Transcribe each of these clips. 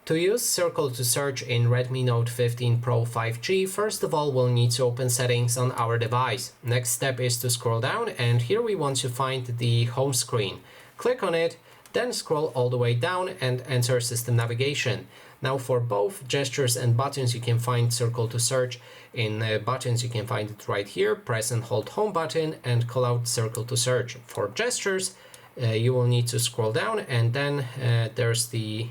To use Circle to Search in Redmi Note 15 Pro 5G, first of all we'll need to open settings on our device. Next step is to scroll down, and here we want to find the home screen. Click on it, then scroll all the way down and enter System Navigation. Now for both gestures and buttons you can find Circle to Search. In buttons you can find it right here, press and hold home button and call out Circle to Search. For gestures you will need to scroll down, and then there's the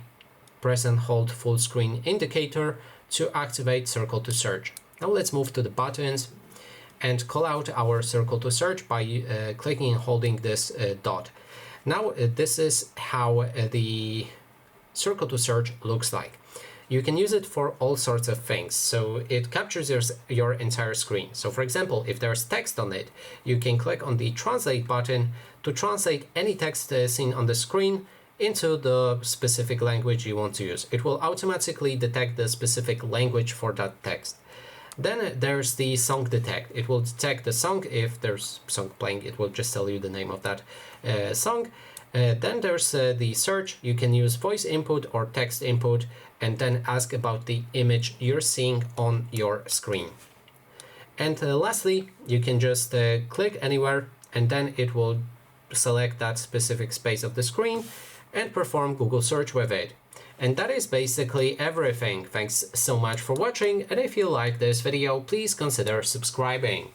press and hold full screen indicator to activate Circle to Search. Now let's move to the buttons and call out our Circle to Search by clicking and holding this dot. Now this is how the Circle to Search looks like. You can use it for all sorts of things, so it captures your entire screen. So for example, if there's text on it, you can click on the Translate button to translate any text seen on the screen into the specific language you want to use. It will automatically detect the specific language for that text. Then there's the song detect. It will detect the song. If there's song playing, it will just tell you the name of that song. Then there's the search. You can use voice input or text input and then ask about the image you're seeing on your screen. And lastly, you can just click anywhere and then it will select that specific space of the screen and perform Google search with it. And that is basically everything. Thanks so much for watching, and if you like this video, please consider subscribing.